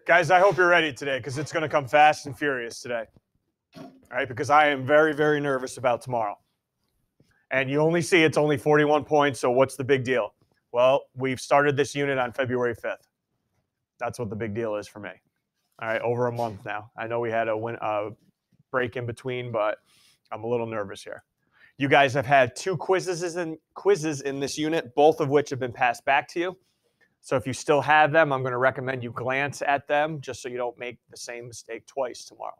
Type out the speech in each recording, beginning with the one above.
Guys, I hope you're ready today because it's going to come fast and furious today. All right, because I am very, very nervous about tomorrow. And you only see it's only 41 points, so what's the big deal? Well, we've started this unit on February 5th. That's what the big deal is for me. All right, over a month now. I know we had a break in between, but I'm a little nervous here. You guys have had two quizzes in this unit, both of which have been passed back to you. So if you still have them, I'm going to recommend you glance at them just so you don't make the same mistake twice tomorrow.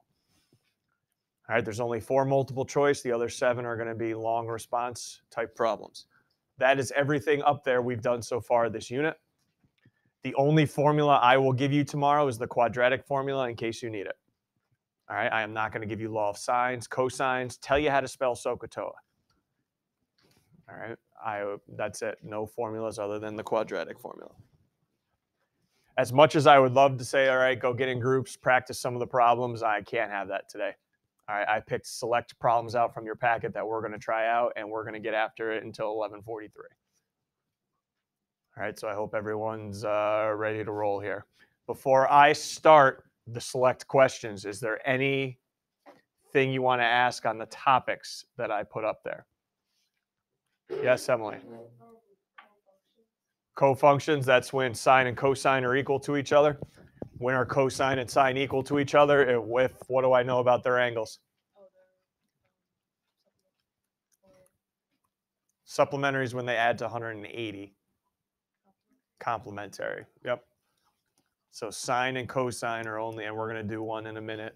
All right, there's only 4 multiple choice. The other 7 are going to be long response type problems. That is everything up there we've done so far this unit. The only formula I will give you tomorrow is the quadratic formula in case you need it. All right, I am not going to give you law of sines, cosines, tell you how to spell SOHCAHTOA. All right, that's it. No formulas other than the quadratic formula. As much as I would love to say, all right, go get in groups, practice some of the problems, I can't have that today. All right, I picked select problems out from your packet that we're going to try out, and we're going to get after it until 11:43. All right, so I hope everyone's ready to roll here. Before I start the select questions, is there anything you want to ask on the topics that I put up there? Yes, Emily. Cofunctions, that's when sine and cosine are equal to each other. When are cosine and sine equal to each other? With what do I know about their angles? Supplementary is when they add to 180. Complementary, yep. So sine and cosine are only, and we're going to do one in a minute.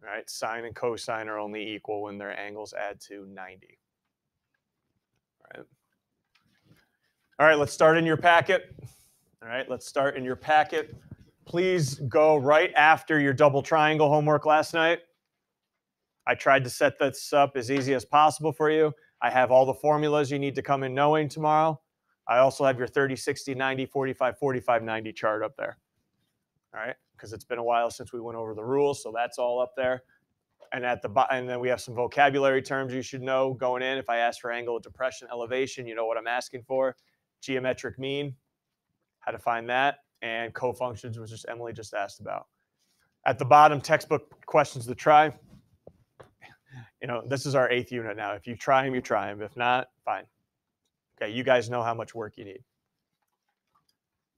All right, sine and cosine are only equal when their angles add to 90. All right. All right, let's start in your packet. All right, let's start in your packet. Please go right after your double triangle homework last night. I tried to set this up as easy as possible for you. I have all the formulas you need to come in knowing tomorrow. I also have your 30, 60, 90, 45, 45, 90 chart up there. All right, because it's been a while since we went over the rules, so that's all up there. And at the bottom, and then we have some vocabulary terms you should know going in. If I ask for angle of depression, elevation, you know what I'm asking for. Geometric mean, how to find that, and cofunctions, which is Emily just asked about. At the bottom, textbook questions to try. You know, this is our 8th unit now. If you try them, you try them. If not, fine. Okay, you guys know how much work you need.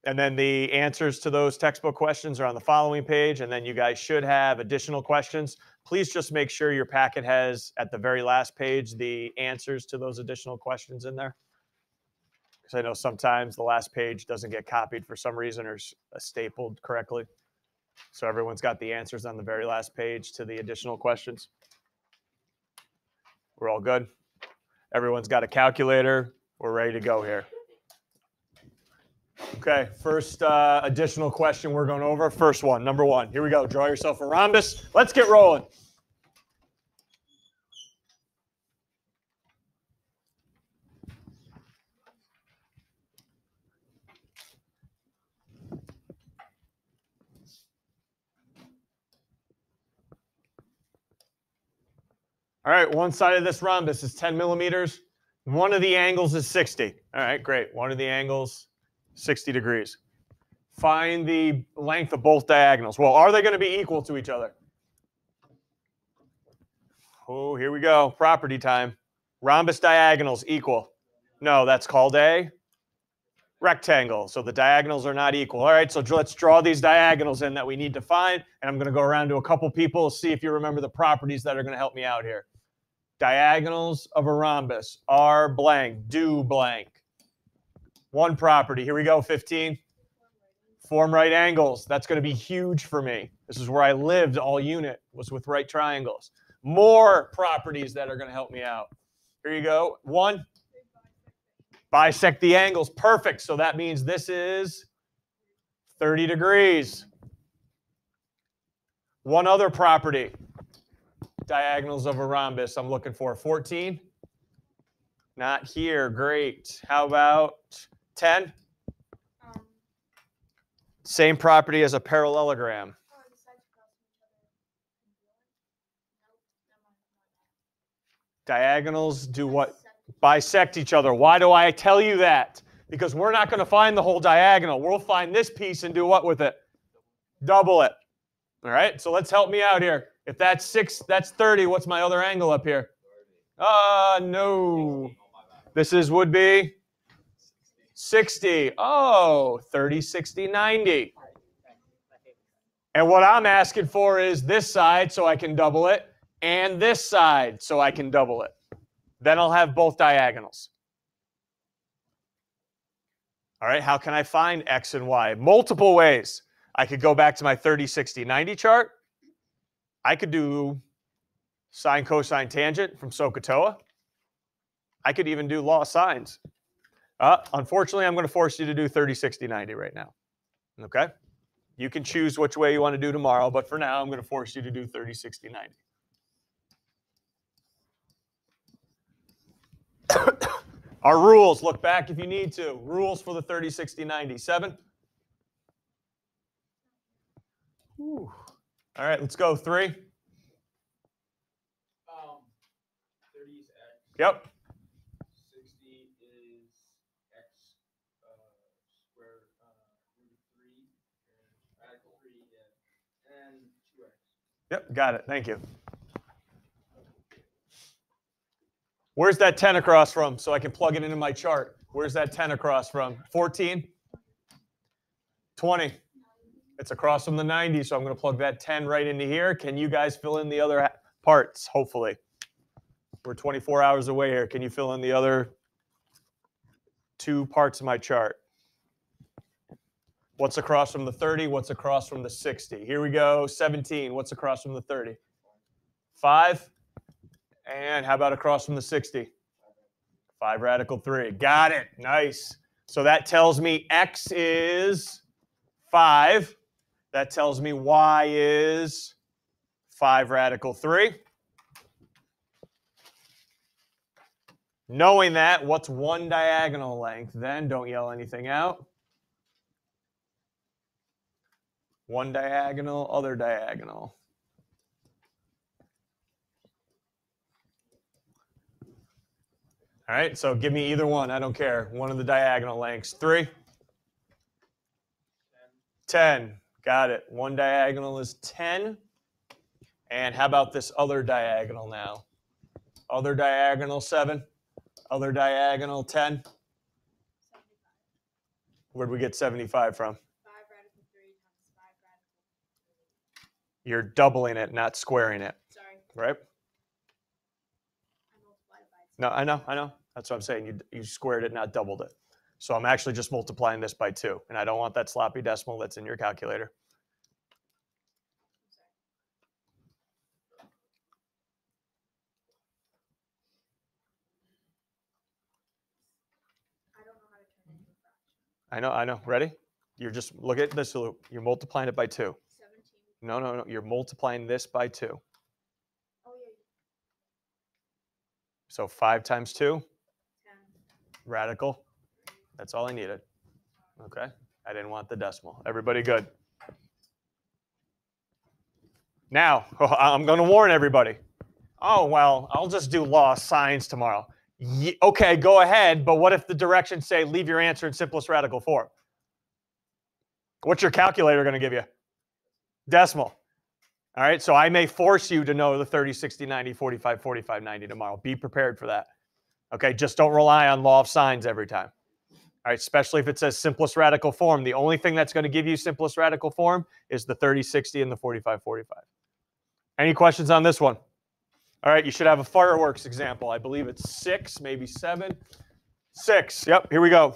And then the answers to those textbook questions are on the following page, and then you guys should have additional questions. Please just make sure your packet has, at the very last page, the answers to those additional questions in there. Because I know sometimes the last page doesn't get copied for some reason or stapled correctly. So everyone's got the answers on the very last page to the additional questions. We're all good? Everyone's got a calculator. We're ready to go here. Okay, first additional question we're going over. First one, number 1. Here we go. Draw yourself a rhombus. Let's get rolling. All right, one side of this rhombus is 10 millimeters. One of the angles is 60. All right, great. One of the angles, 60 degrees. Find the length of both diagonals. Well, are they going to be equal to each other? Oh, here we go. Property time. Rhombus diagonals equal. No, that's called a rectangle. So the diagonals are not equal. All right, so let's draw these diagonals in that we need to find. And I'm going to go around to a couple people, see if you remember the properties that are going to help me out here. Diagonals of a rhombus are blank, do blank. One property. Here we go, 15. Form right angles. That's going to be huge for me. This is where I lived all unit, was with right triangles. More properties that are going to help me out. Here you go. 1. Bisect the angles. Perfect. So that means this is 30 degrees. One other property. Diagonals of a rhombus. I'm looking for 14. Not here. Great. How about 10? Same property as a parallelogram. Diagonals do what? Bisect each other. Why do I tell you that? Because we're not going to find the whole diagonal. We'll find this piece and do what with it? double it. All right, so let's help me out here. If that's 6, that's 30. What's my other angle up here? No. This would be 60. Oh, 30, 60, 90. And what I'm asking for is this side so I can double it, and this side so I can double it. Then I'll have both diagonals. All right, how can I find X and Y? Multiple ways. I could go back to my 30, 60, 90 chart. I could do sine, cosine, tangent from SOHCAHTOA. I could even do law of sines. Unfortunately, I'm going to force you to do 30, 60, 90 right now. Okay? You can choose which way you want to do tomorrow, but for now, I'm going to force you to do 30, 60, 90. Our rules, look back if you need to. Rules for the 30, 60, 90. 7. Ooh. All right, let's go. 3. 30 is X. Yep. 60 is X squared root 3, radical 3, and 2X. Yep, got it. Thank you. Where's that 10 across from so I can plug it into my chart? Where's that 10 across from? 14? 20. It's across from the 90, so I'm going to plug that 10 right into here. Can you guys fill in the other parts, hopefully? We're 24 hours away here. Can you fill in the other 2 parts of my chart? What's across from the 30? What's across from the 60? Here we go. 17. What's across from the 30? 5. And how about across from the 60? 5 radical 3. Got it. Nice. So that tells me X is 5. That tells me Y is 5 radical 3. Knowing that, what's one diagonal length? Then don't yell anything out. One diagonal, other diagonal. All right, so give me either one. I don't care. One of the diagonal lengths. 3? 10. Got it. One diagonal is 10. And how about this other diagonal now? Other diagonal 7. Other diagonal 10. 75. Where'd we get 75 from? 5 radical 3 times 5 radical 3. You're doubling it, not squaring it. Sorry. Right? I multiplied by 2. No, I know. That's what I'm saying. You squared it, not doubled it. So I'm actually just multiplying this by 2. And I don't want that sloppy decimal that's in your calculator. I don't know how to turn it into a fraction. I know. Ready? You're just, look at this loop. You're multiplying it by 2. 17. No. You're multiplying this by 2. Oh, yeah. So 5 times 2, 10. radical. That's all I needed. Okay? I didn't want the decimal. Everybody good? Now, I'm going to warn everybody. Oh, well, I'll just do law of sines tomorrow. Okay, go ahead, but what if the directions say leave your answer in simplest radical form? What's your calculator going to give you? Decimal. All right, so I may force you to know the 30, 60, 90, 45, 45, 90 tomorrow. Be prepared for that. Okay, just don't rely on law of sines every time. All right, especially if it says simplest radical form. The only thing that's going to give you simplest radical form is the 30, 60, and the 45, 45. Any questions on this one? All right, you should have a fireworks example. I believe it's 6, maybe 7. 6, yep, here we go.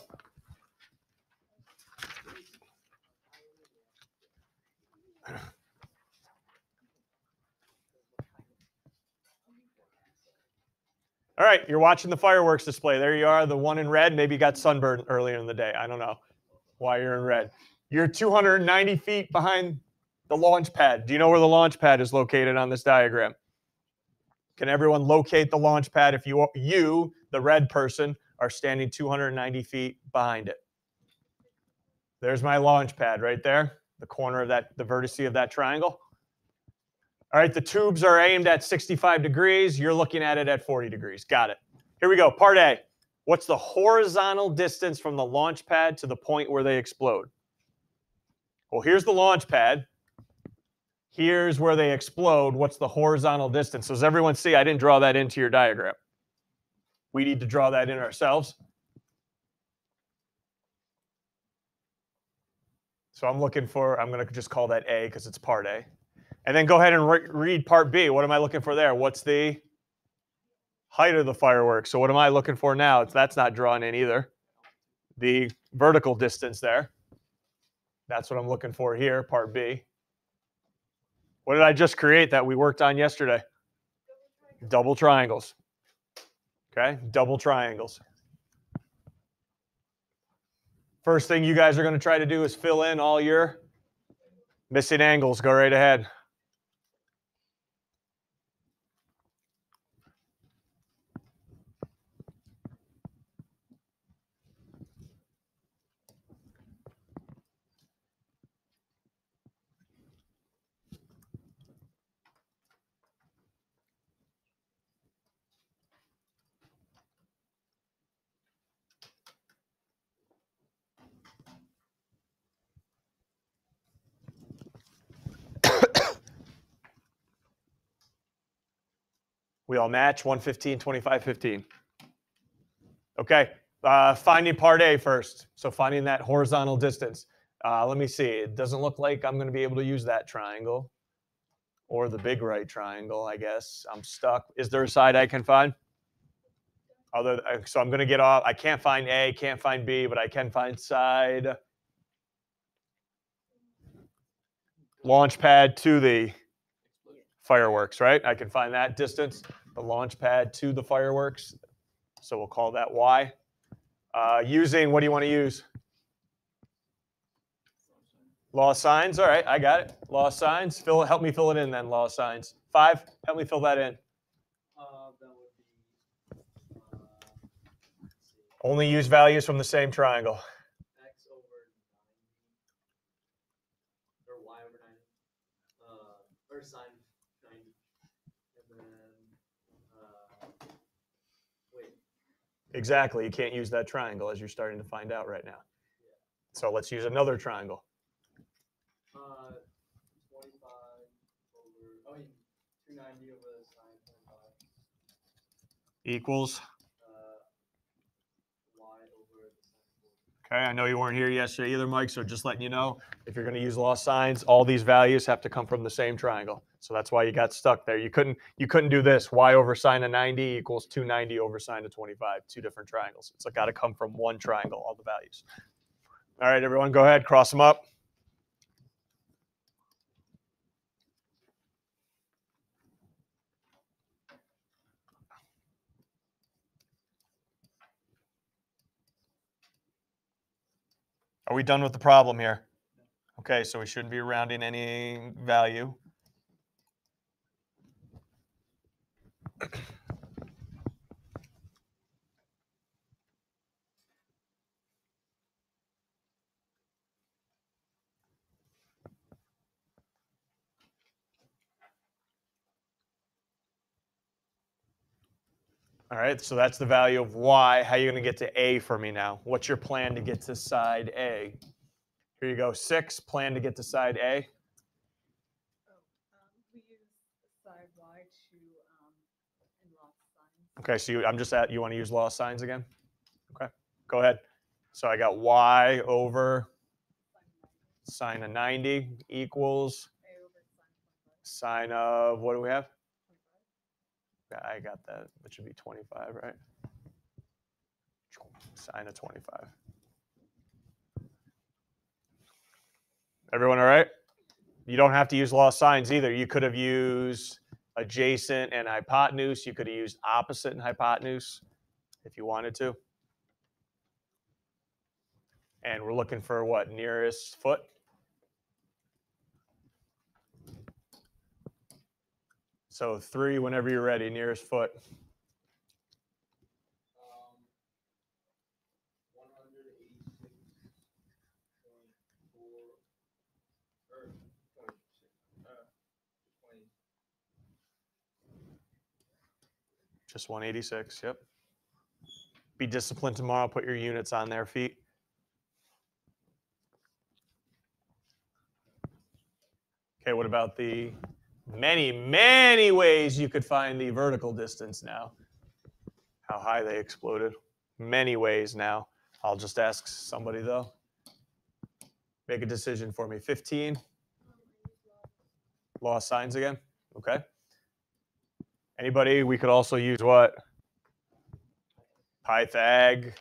All right, you're watching the fireworks display. There you are, the one in red. Maybe you got sunburned earlier in the day. I don't know why you're in red. You're 290 feet behind the launch pad. Do you know where the launch pad is located on this diagram? Can everyone locate the launch pad if you, the red person, are standing 290 feet behind it? There's my launch pad right there, the corner of that, the vertice of that triangle. All right, the tubes are aimed at 65 degrees. You're looking at it at 40 degrees. Got it. Here we go. Part A. What's the horizontal distance from the launch pad to the point where they explode? Well, here's the launch pad. Here's where they explode. What's the horizontal distance? So does everyone see? I didn't draw that into your diagram. We need to draw that in ourselves. So I'm looking for, I'm going to just call that A because it's part A. And then go ahead and read part B. What am I looking for there? What's the height of the fireworks? So what am I looking for now? That's not drawn in either. The vertical distance there. That's what I'm looking for here, part B. What did I just create that we worked on yesterday? Double triangles. Okay, double triangles. First thing you guys are going to try to do is fill in all your missing angles. Go right ahead. We all match 115, 25, 15. Okay, finding part A first. So finding that horizontal distance. Let me see. It doesn't look like I'm going to be able to use that triangle or the big right triangle, I guess. I'm stuck. Is there a side I can find? So I'm going to get off. I can't find A, can't find B, but I can find side. Launch pad to the fireworks, right? I can find that distance, the launch pad to the fireworks. So we'll call that Y. Using, what do you want to use? Law of signs. All right, I got it. Law of signs. Help me fill it in then, law of signs. 5, help me fill that in. That would be, Only use values from the same triangle. X over 90, or Y over 90, or sine 90, and then, wait. Exactly, you can't use that triangle as you're starting to find out right now. So let's use another triangle. 25 over, 290 over sine 25. Equals. Y over the sine 40. Okay, I know you weren't here yesterday either, Mike, so just letting you know, if you're going to use law of signs, all these values have to come from the same triangle. So that's why you got stuck there. You couldn't do this. Y over sine of 90 equals 290 over sine of 25. Two different triangles. It's got to come from one triangle, all the values. All right, everyone, go ahead, cross them up. Are we done with the problem here? Okay, so we shouldn't be rounding any value. All right, so that's the value of Y. How are you going to get to A for me now? What's your plan to get to side A? Here you go, 6, plan to get to side A. We use side Y to in law of signs. Okay, so you want to use law of signs again? Okay, go ahead. So I got Y over sine of 90 equals A over sine of, what do we have? I got that. It should be 25, right? Sine of 25. Everyone all right? You don't have to use law of signs either. You could have used adjacent and hypotenuse. You could have used opposite and hypotenuse if you wanted to. And we're looking for what? Nearest foot? So 3 whenever you're ready, nearest foot. 20. Just 186, yep. Be disciplined tomorrow. Put your units on their feet. Okay, what about the many, many ways you could find the vertical distance now? How high they exploded. Many ways now. I'll just ask somebody, though. Make a decision for me. 15. Law of sines again? Okay. Anybody? We could also use what? Pythag,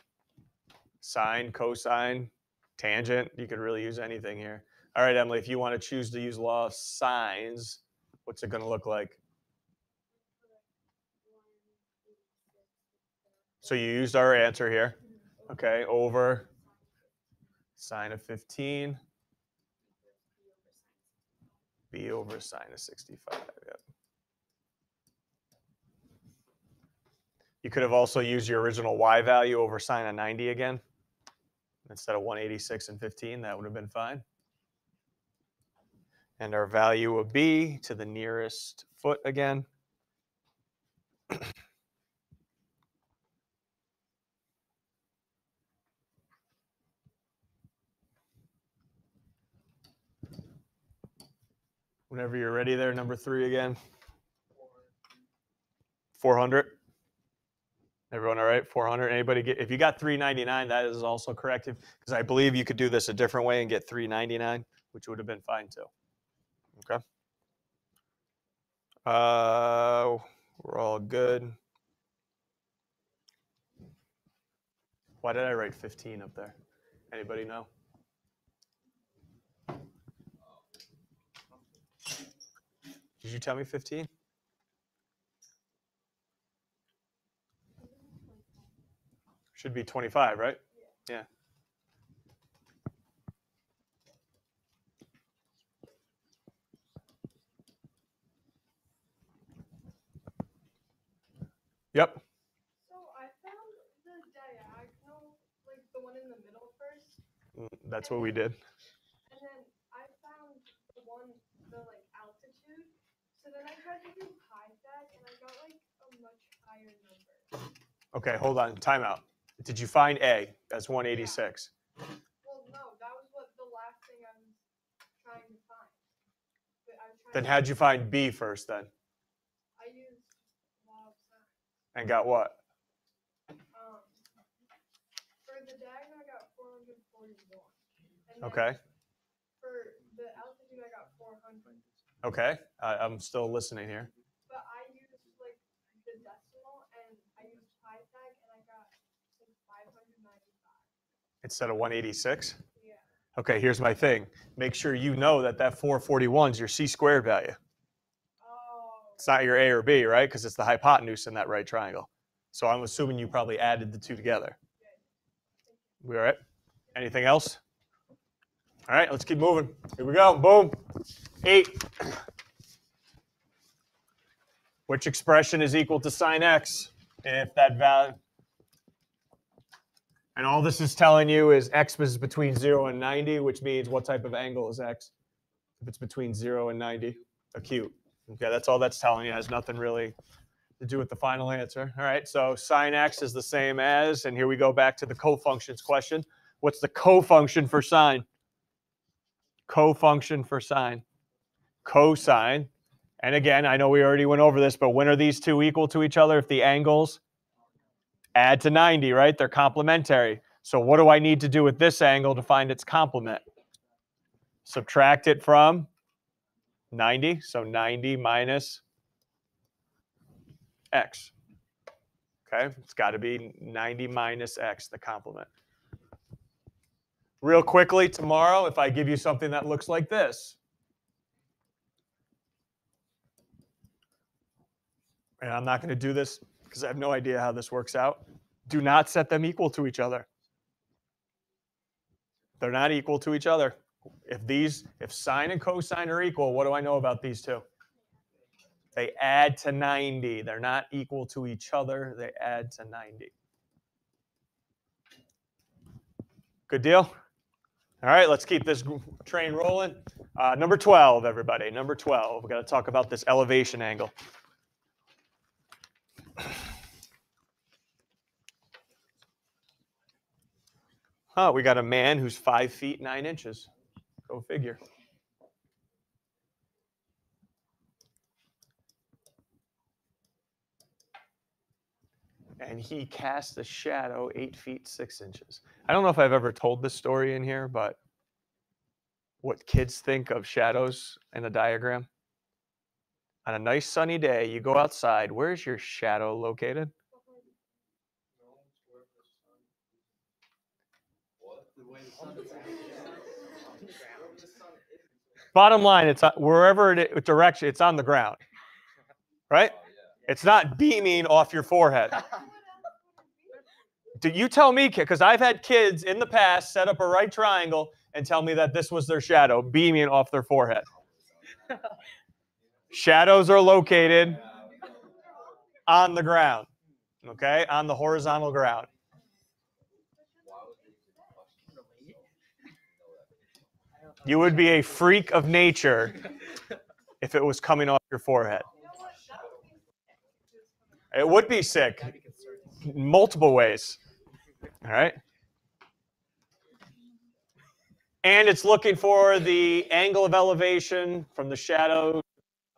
sine, cosine, tangent. You could really use anything here. All right, Emily, if you want to choose to use law of sines, what's it going to look like? So you used our answer here. Okay, over sine of 15. B over sine of 65. Yep. You could have also used your original y value over sine of 90 again. Instead of 186 and 15, that would have been fine. And our value would be to the nearest foot again. Whenever you're ready there, number 3 again. 400. Everyone all right? 400. Anybody get, if you got 399, that is also correct. Because I believe you could do this a different way and get 399, which would have been fine too. Okay. We're all good. Why did I write 15 up there? Anybody know? Did you tell me 15? Should be 25, right? Yeah. Yep. So I found the diagonal, like the one in the middle first. That's what we did. And then I found the one, the like altitude. So then I tried to do Pythag and I got like a much higher number. Okay, hold on. Timeout. Did you find A? That's 186. Well, no, that was what the last thing I was trying to find. But I was trying Then to, how'd you find B first then? I used law of sines. And got what? For the diagonal, I got 441. And then Okay. for the altitude, I got 400. Okay. I'm still listening here. But I used like the decimal and I used Pythag and I got like 595. Instead of 186? Yeah. Okay, here's my thing. Make sure you know that that 441 is your C squared value. Oh. It's not your A or B, right? Because it's the hypotenuse in that right triangle. So I'm assuming you probably added the two together. We all right? Anything else? All right, let's keep moving. Here we go. Boom. 8. Which expression is equal to sine x if that value? And all this is telling you is x is between 0 and 90, which means what type of angle is x? If it's between 0 and 90, acute. Okay, that's all that's telling you. It has nothing really to do with the final answer. All right, so sine x is the same as, and here we go back to the cofunctions question. What's the cofunction for sine? Cofunction for sine. Cosine. And again, I know we already went over this, but when are these two equal to each other? If the angles add to 90, right? They're complementary. So what do I need to do with this angle to find its complement? Subtract it from 90. So 90 minus x. Okay, it's got to be 90 minus x, the complement. Real quickly, tomorrow, if I give you something that looks like this, and I'm not going to do this because I have no idea how this works out, do not set them equal to each other. They're not equal to each other. If sine and cosine are equal, what do I know about these two? They add to 90. They're not equal to each other. They add to 90. Good deal? All right, let's keep this train rolling. Number 12, everybody. Number 12. We've got to talk about this elevation angle. We got a man who's 5 feet 9 inches. Go figure. and he cast a shadow 8 feet 6 inches. I don't know if I've ever told this story in here, but what kids think of shadows in a diagram. On a nice sunny day, you go outside. Where's your shadow located? Bottom line, it's wherever direction, it's on the ground, right? It's not beaming off your forehead. Do you tell me, kid? Because I've had kids in the past set up a right triangle and tell me that this was their shadow beaming off their forehead. Shadows are located on the ground, okay, on the horizontal ground. You would be a freak of nature if it was coming off your forehead. It would be sick in multiple ways. All right. And it's looking for the angle of elevation from the shadow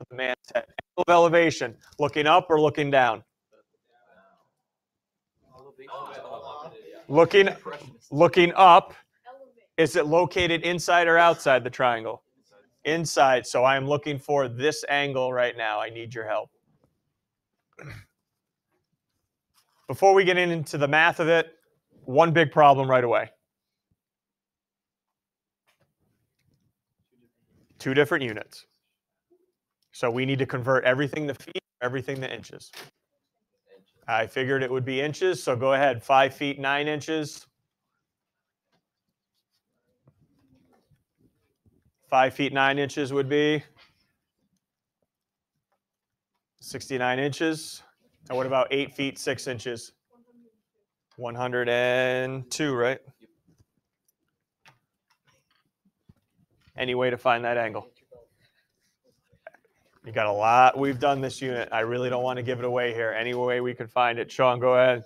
of the man's head. Angle of elevation, looking up or looking down? Looking up. Is it located inside or outside the triangle? Inside. So I am looking for this angle right now. I need your help. Before we get into the math of it, one big problem right away. 2 different units. So we need to convert everything to feet, everything to inches. I figured it would be inches, so go ahead. 5 feet 9 inches. 5 feet 9 inches would be 69 inches. And what about 8 feet 6 inches? 102, right? Any way to find that angle? You got a lot. We've done this unit. I really don't want to give it away here. Any way we can find it. Sean, go ahead.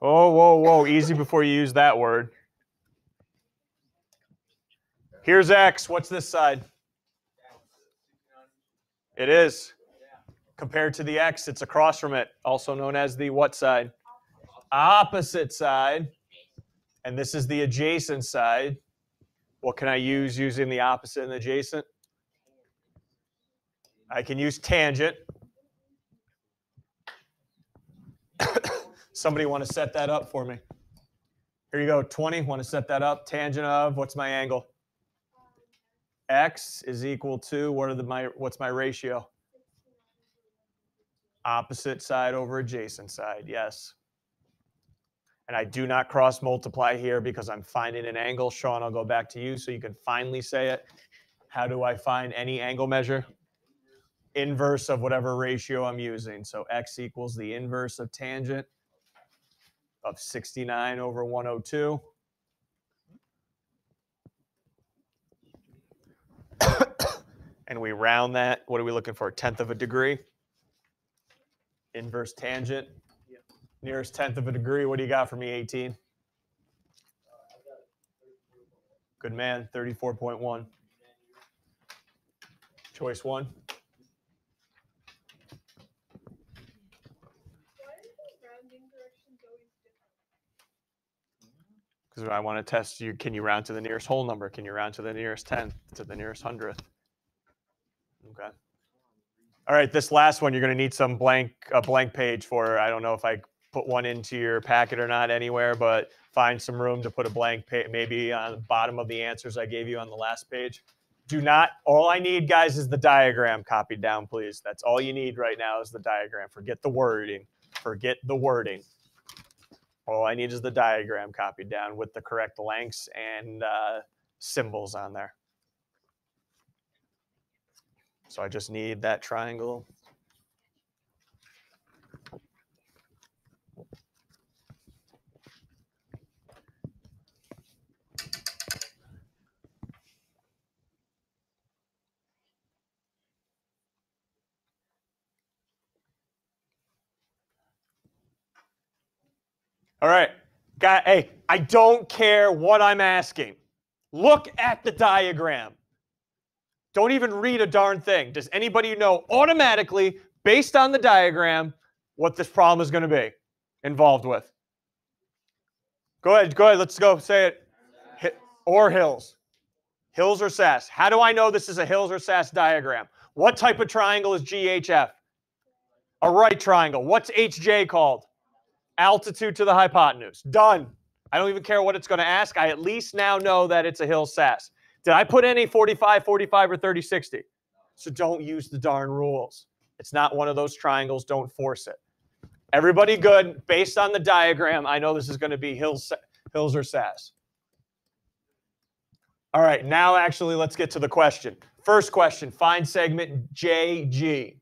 Oh, whoa, whoa. Easy before you use that word. Here's X. What's this side? It is. Compared to the X, it's across from it, also known as the what side? Opposite side. And this is the adjacent side. What can I use using the opposite and adjacent? I can use tangent. Somebody want to set that up for me? Here you go, 20. Want to set that up? Tangent of, what's my angle? X is equal to, what's my ratio? Opposite side over adjacent side, yes. And I do not cross multiply here because I'm finding an angle. Sean, I'll go back to you so you can finally say it. How do I find any angle measure? Inverse of whatever ratio I'm using. So X equals the inverse of tangent of 69 over 102. And we round that. What are we looking for? 1/10 of a degree. Inverse tangent. Nearest 1/10 of a degree. What do you got for me, 18? Good man, 34.1. Choice 1. Because I want to test you. Can you round to the nearest whole number? Can you round to the nearest 10th, to the nearest 100th? Okay. All right, this last one, you're going to need a blank page for. I don't know if I put one into your packet or not anywhere, but find some room to put a blank page, maybe on the bottom of the answers I gave you on the last page. All I need, guys, is the diagram copied down, please. That's all you need right now is the diagram. Forget the wording. Forget the wording. All I need is the diagram copied down with the correct lengths and symbols on there. So I just need that triangle. All right, hey, I don't care what I'm asking. Look at the diagram. Don't even read a darn thing. Does anybody know automatically, based on the diagram, what this problem is going to be involved with. Go ahead, let's go, say it. Or hills. Hills or SAS. How do I know this is a hills or SAS diagram? What type of triangle is GHF? A right triangle. What's HJ called? Altitude to the hypotenuse. Done. I don't even care what it's going to ask. I at least now know that it's a hills SAS. Did I put any 45, 45, or 30, 60? So don't use the darn rules. It's not one of those triangles. Don't force it. Everybody good? Based on the diagram, I know this is going to be hills or SAS. All right, now actually let's get to the question. First question, find segment JG.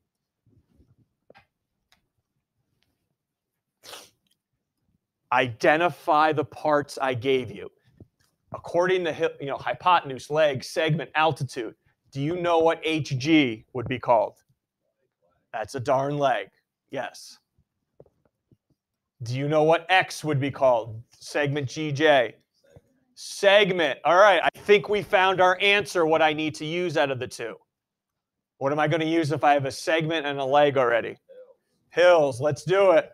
Identify the parts I gave you. According to hypotenuse, leg, segment, altitude, do you know what HG would be called? That's a darn leg. Yes. Do you know what X would be called? Segment GJ. Segment. All right, I think we found our answer, what I need to use out of the two. What am I going to use if I have a segment and a leg already? Hills. Let's do it.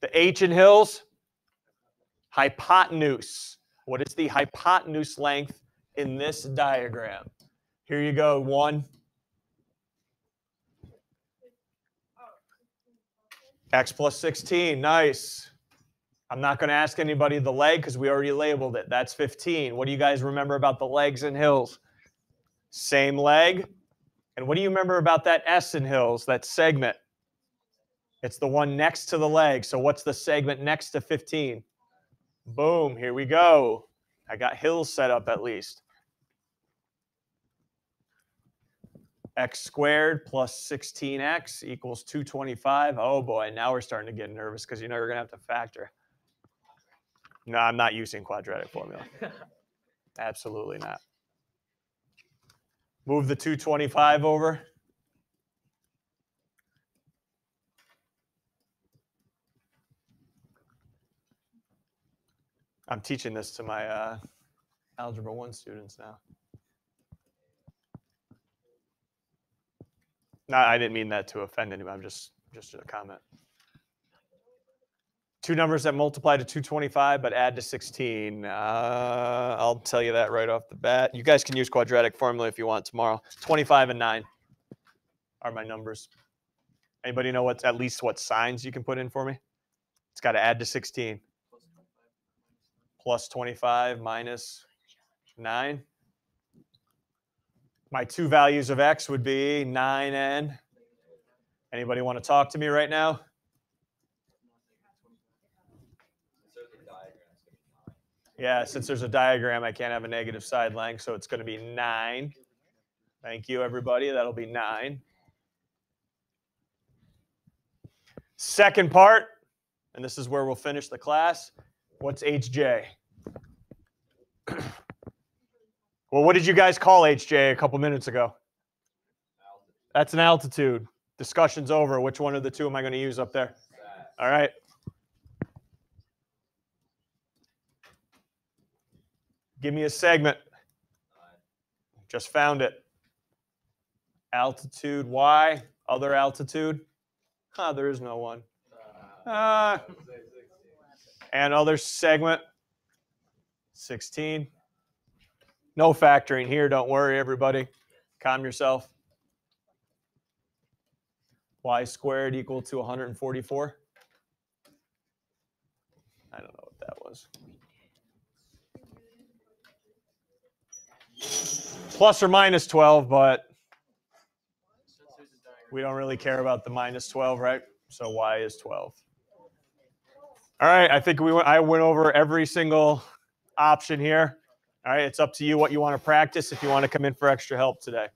The H in hills, hypotenuse. What is the hypotenuse length in this diagram? Here you go, 1. X plus 16, nice. I'm not going to ask anybody the leg because we already labeled it. That's 15. What do you guys remember about the legs in hills? Same leg. And what do you remember about that S in hills, that segment? It's the one next to the leg. So what's the segment next to 15? Boom, here we go. I got hills set up at least. X squared plus 16x equals 225. Oh boy, now we're starting to get nervous because you're going to have to factor. No, I'm not using quadratic formula. Absolutely not. Move the 225 over. I'm teaching this to my Algebra 1 students now. No, I didn't mean that to offend anyone. I'm just a comment. Two numbers that multiply to 225 but add to 16. I'll tell you that right off the bat. You guys can use quadratic formula if you want tomorrow. 25 and 9 are my numbers. Anybody know at least what signs you can put in for me? It's got to add to 16. Plus 25 minus 9. My two values of x would be 9 and. Anybody want to talk to me right now? Yeah, since there's a diagram, I can't have a negative side length, so it's going to be 9. Thank you, everybody. That'll be 9. Second part, and this is where we'll finish the class. What's HJ? Well, what did you guys call HJ a couple minutes ago? That's an altitude. Discussion's over. Which one of the two am I going to use up there? All right. Give me a segment. Just found it. Altitude Y. Other altitude. There is no one. And other segment. 16. No factoring here. Don't worry, everybody. Calm yourself. Y squared equal to 144. I don't know what that was. Plus or minus 12, but we don't really care about the minus 12, right? So y is 12. All right, I think I went over every single option here. All right, it's up to you what you want to practice if you want to come in for extra help today.